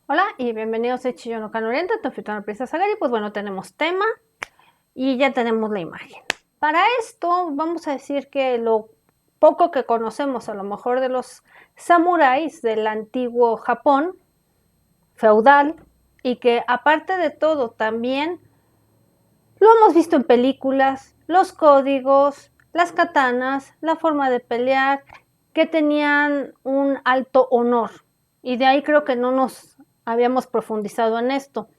Hola y bienvenidos a Chiyo no Kan Oriente, tu anfitriona Princesa Sagari. Pues bueno, tenemos tema y ya tenemos la imagen. Para esto vamos a decir que lo poco que conocemos a lo mejor de los samuráis del antiguo Japón feudal, y que aparte de todo también lo hemos visto en películas, los códigos, las katanas, la forma de pelear, que tenían un alto honor. Y de ahí creo que no nos habíamos profundizado en esto.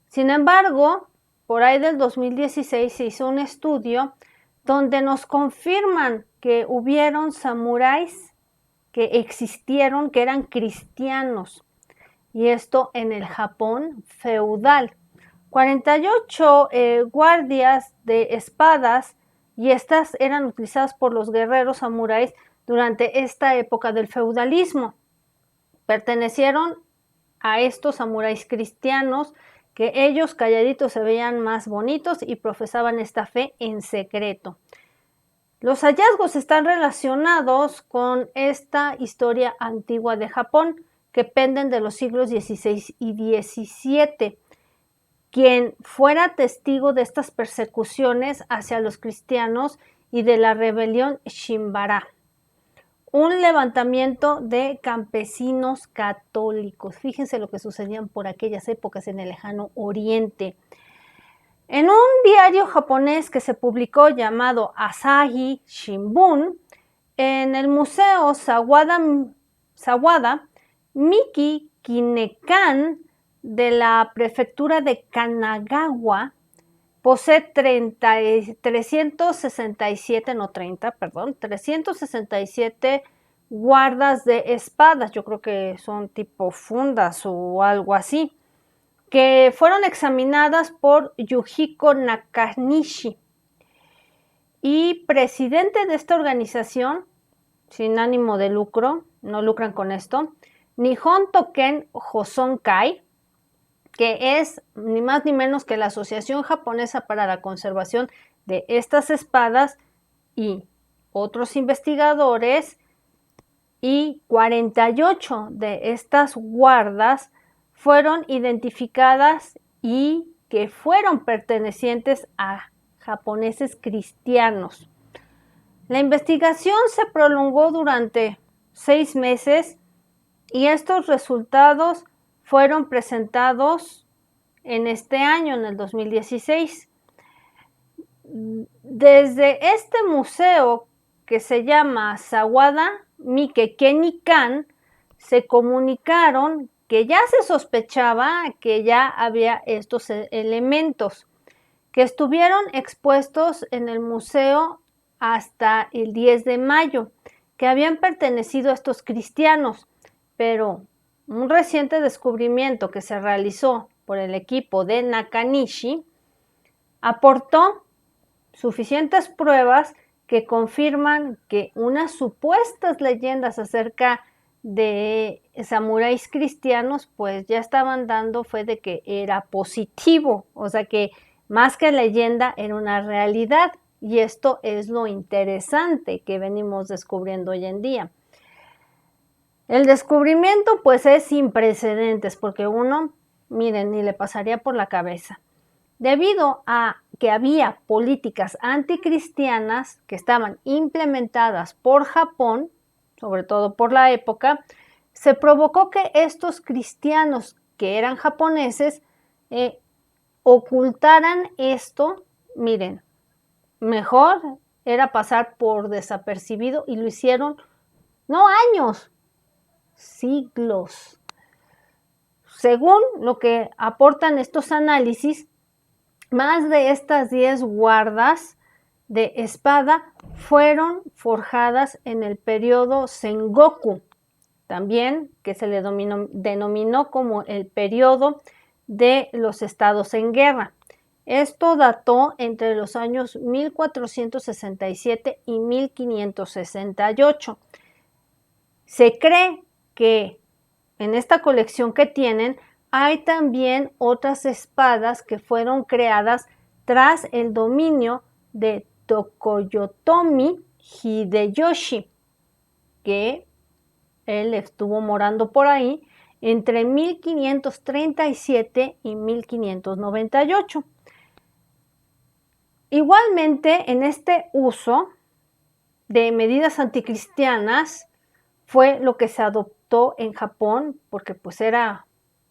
Sin embargo, por ahí del 2016 se hizo un estudio donde nos confirman que hubieron samuráis que existieron, que eran cristianos, y esto en el Japón feudal. 48 guardias de espadas, y estas eran utilizadas por los guerreros samuráis durante esta época del feudalismo. Pertenecieron a estos samuráis cristianos, que ellos calladitos se veían más bonitos y profesaban esta fe en secreto. Los hallazgos están relacionados con esta historia antigua de Japón, que penden de los siglos XVI y XVII. Quien fuera testigo de estas persecuciones hacia los cristianos y de la rebelión Shimbara, un levantamiento de campesinos católicos. Fíjense lo que sucedían por aquellas épocas en el lejano oriente. En un diario japonés que se publicó llamado Asahi Shimbun, en el Museo Sawada, Miki Kinekan de la prefectura de Kanagawa posee 367 guardas de espadas, yo creo que son tipo fundas o algo así, que fueron examinadas por Yujiko Nakanishi. Y presidente de esta organización, sin ánimo de lucro, no lucran con esto, Nihon Token Hosonkai, que es ni más ni menos que la Asociación Japonesa para la Conservación de estas espadas, y otros investigadores, y 48 de estas guardas fueron identificadas y que fueron pertenecientes a japoneses cristianos. La investigación se prolongó durante 6 meses y estos resultados fueron presentados en este año, en el 2016. Desde este museo, que se llama Sawada Mikekenikan, se comunicaron que ya se sospechaba que ya había estos elementos, que estuvieron expuestos en el museo hasta el 10 de mayo, que habían pertenecido a estos cristianos, pero un reciente descubrimiento que se realizó por el equipo de Nakanishi aportó suficientes pruebas que confirman que unas supuestas leyendas acerca de samuráis cristianos pues ya estaban dando fe de que era positivo, o sea que más que leyenda era una realidad, y esto es lo interesante que venimos descubriendo hoy en día. El descubrimiento pues es sin precedentes, porque uno, miren, ni le pasaría por la cabeza. Debido a que había políticas anticristianas que estaban implementadas por Japón, sobre todo por la época, se provocó que estos cristianos que eran japoneses ocultaran esto. Miren, mejor era pasar por desapercibido, y lo hicieron no años, siglos. Según lo que aportan estos análisis, más de estas 10 guardas de espada fueron forjadas en el periodo Sengoku, también que se le denominó como el periodo de los estados en guerra. Esto dató entre los años 1467 y 1568. Se cree que en esta colección que tienen hay también otras espadas que fueron creadas tras el dominio de Tokoyotomi Hideyoshi, que él estuvo morando por ahí entre 1537 y 1598. Igualmente, en este uso de medidas anticristianas fue lo que se adoptó en Japón, porque pues era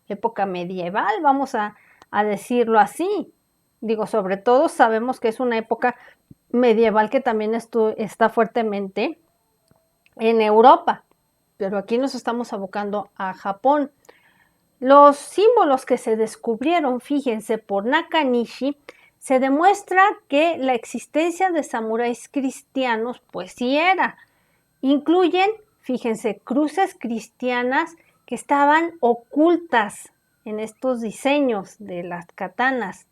época medieval, vamos a decirlo así. Digo, sobre todo sabemos que es una época medieval que también está fuertemente en Europa, pero aquí nos estamos abocando a Japón. Los símbolos que se descubrieron, fíjense, por Nakanishi, se demuestra que la existencia de samuráis cristianos, pues sí era. Incluyen, fíjense, cruces cristianas que estaban ocultas en estos diseños de las katanas.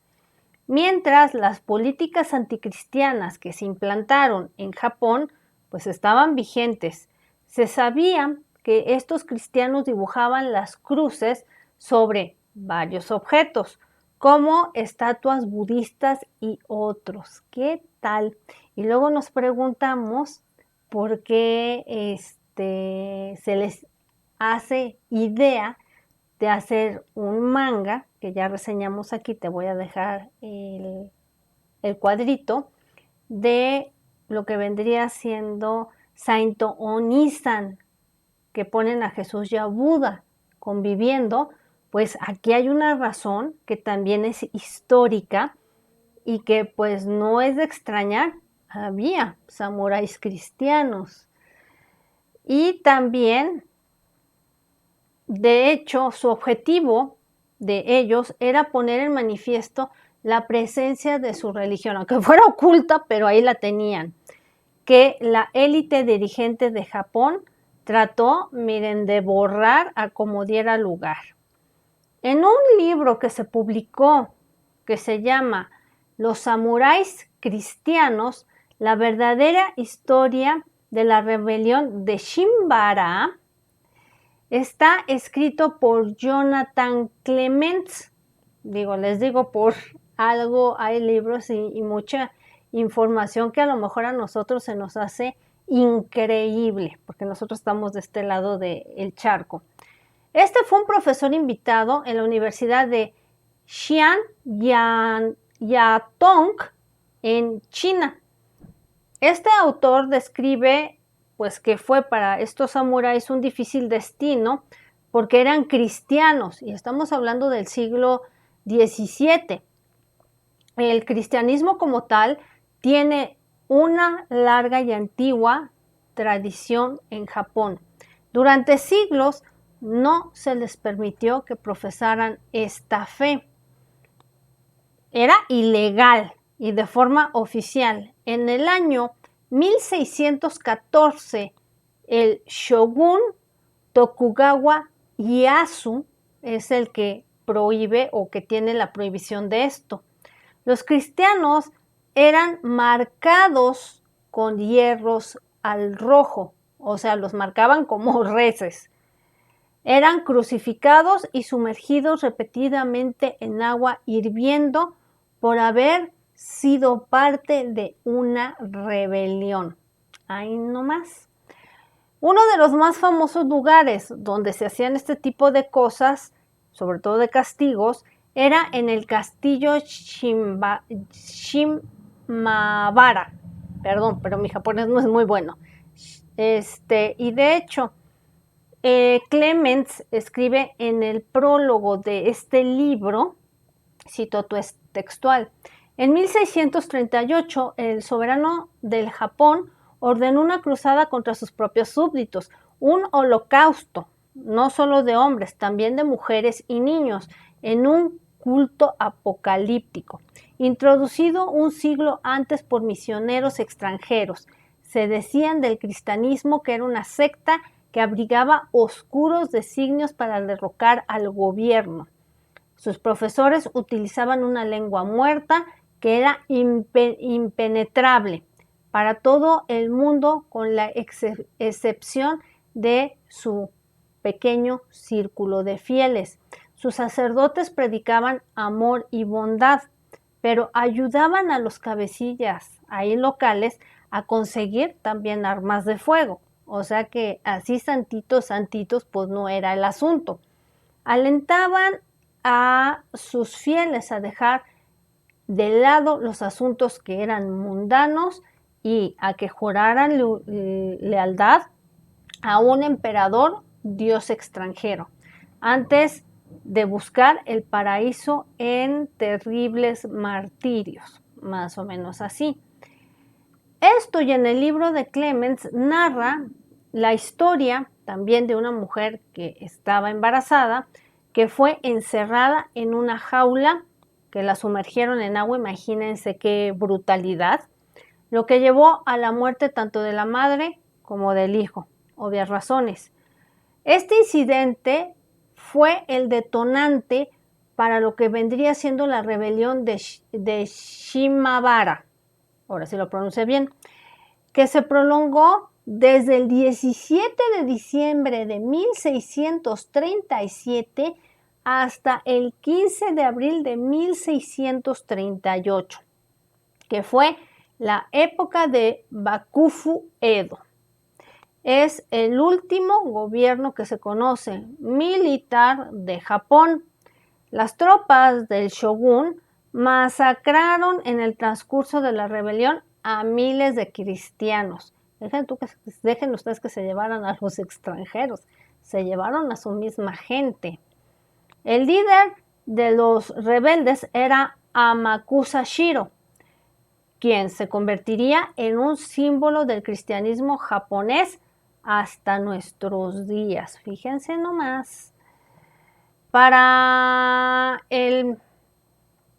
Mientras las políticas anticristianas que se implantaron en Japón, pues estaban vigentes. Se sabía que estos cristianos dibujaban las cruces sobre varios objetos, como estatuas budistas y otros. ¿Qué tal? Y luego nos preguntamos por qué se les hace idea de hacer un manga, que ya reseñamos aquí, te voy a dejar el cuadrito, de lo que vendría siendo Sainto Onisan, que ponen a Jesús y a Buda conviviendo. Pues aquí hay una razón que también es histórica y que pues no es de extrañar, había samuráis cristianos. Y también, de hecho, su objetivo de ellos era poner en manifiesto la presencia de su religión, aunque fuera oculta, pero ahí la tenían, que la élite dirigente de Japón trató, miren, de borrar a como diera lugar. En un libro que se publicó, que se llama Los samuráis cristianos, la verdadera historia de la rebelión de Shimabara, está escrito por Jonathan Clements. Les digo por algo, hay libros y mucha información que a lo mejor a nosotros se nos hace increíble, porque nosotros estamos de este lado del charco. Este fue un profesor invitado en la Universidad de Xi'an Yatong en China. Este autor describe pues que fue para estos samuráis un difícil destino porque eran cristianos y estamos hablando del siglo XVII. El cristianismo como tal tiene una larga y antigua tradición en Japón. Durante siglos no se les permitió que profesaran esta fe. Era ilegal y de forma oficial. En el año 1614, el shogun Tokugawa Ieyasu es el que prohíbe o que tiene la prohibición de esto. Los cristianos eran marcados con hierros al rojo, o sea, los marcaban como reces. Eran crucificados y sumergidos repetidamente en agua hirviendo por haber sido parte de una rebelión. Ahí nomás. Uno de los más famosos lugares donde se hacían este tipo de cosas, sobre todo de castigos, era en el castillo Shimabara. Perdón, pero mi japonés no es muy bueno. Y de hecho, Clements escribe en el prólogo de este libro, cito textual, en 1638 el soberano del Japón ordenó una cruzada contra sus propios súbditos, un holocausto, no solo de hombres, también de mujeres y niños, en un culto apocalíptico, introducido un siglo antes por misioneros extranjeros. Se decían del cristianismo que era una secta que abrigaba oscuros designios para derrocar al gobierno. Sus profesores utilizaban una lengua muerta que era impenetrable para todo el mundo, con la excepción de su pequeño círculo de fieles. Sus sacerdotes predicaban amor y bondad, pero ayudaban a los cabecillas ahí locales a conseguir también armas de fuego. O sea que así santitos, pues no era el asunto. alentaban a sus fieles a dejar de lado los asuntos que eran mundanos y a que juraran lealtad a un emperador dios extranjero, antes de buscar el paraíso en terribles martirios, más o menos así. Esto, y en el libro de Clemens narra la historia también de una mujer que estaba embarazada, que fue encerrada en una jaula, que la sumergieron en agua. Imagínense qué brutalidad, lo que llevó a la muerte tanto de la madre como del hijo, obvias razones. Este incidente fue el detonante para lo que vendría siendo la rebelión de Shimabara, ahora sí lo pronuncié bien, que se prolongó desde el 17 de diciembre de 1637 hasta el 15 de abril de 1638, que fue la época de Bakufu Edo. Es el último gobierno que se conoce militar de Japón. Las tropas del shogun masacraron en el transcurso de la rebelión a miles de cristianos. Dejen ustedes que se llevaran a los extranjeros, se llevaron a su misma gente. El líder de los rebeldes era Amakusa Shiro, quien se convertiría en un símbolo del cristianismo japonés hasta nuestros días. Fíjense nomás. Para el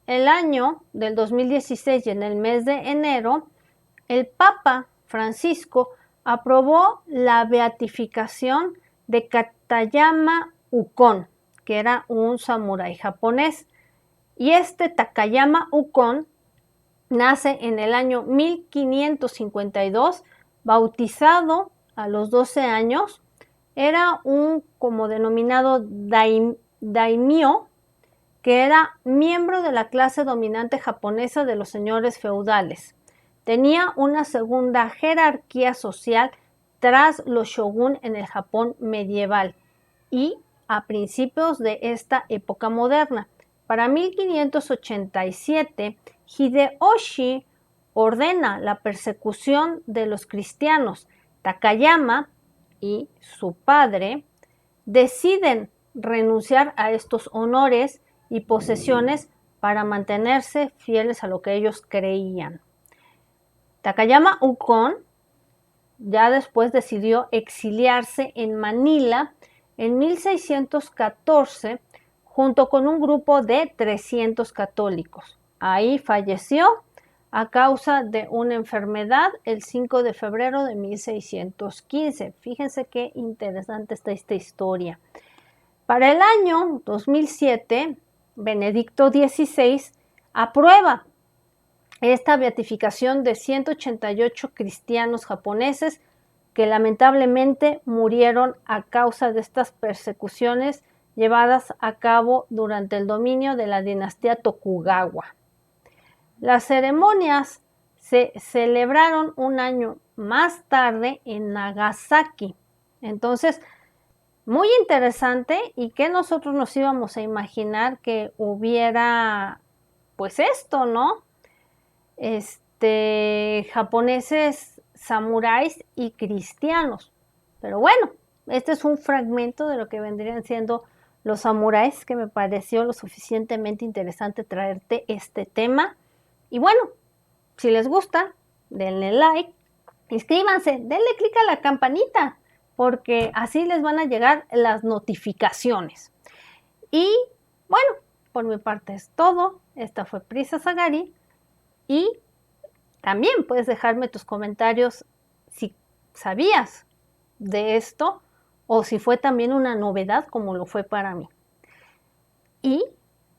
año del 2016 y en el mes de enero, el Papa Francisco aprobó la beatificación de Takayama Ukon, que era un samurái japonés. Y este Takayama Ukon nace en el año 1552, bautizado a los 12 años. Era un como denominado daimyo, que era miembro de la clase dominante japonesa de los señores feudales. Tenía una segunda jerarquía social tras los shogun en el Japón medieval y a principios de esta época moderna. Para 1587, Hideyoshi ordena la persecución de los cristianos. Takayama y su padre deciden renunciar a estos honores y posesiones para mantenerse fieles a lo que ellos creían. Takayama Ukon ya después decidió exiliarse en Manila en 1614 junto con un grupo de 300 católicos. Ahí falleció a causa de una enfermedad el 5 de febrero de 1615. Fíjense qué interesante está esta historia. Para el año 2007, Benedicto XVI aprueba esta beatificación de 188 cristianos japoneses que lamentablemente murieron a causa de estas persecuciones llevadas a cabo durante el dominio de la dinastía Tokugawa. Las ceremonias se celebraron un año más tarde en Nagasaki. Entonces, muy interesante, y que nosotros nos íbamos a imaginar que hubiera pues esto, ¿no? Japoneses, samuráis y cristianos. Pero bueno, este es un fragmento de lo que vendrían siendo los samuráis, que me pareció lo suficientemente interesante traerte este tema. Y bueno, si les gusta, denle like, inscríbanse, denle clic a la campanita, porque así les van a llegar las notificaciones. Y bueno, por mi parte es todo. Esta fue Prisa Sagari. Y también puedes dejarme tus comentarios si sabías de esto o si fue también una novedad como lo fue para mí. Y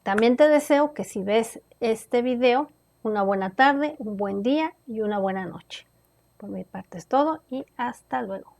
también te deseo que si ves este video, una buena tarde, un buen día y una buena noche. Por mi parte es todo y hasta luego.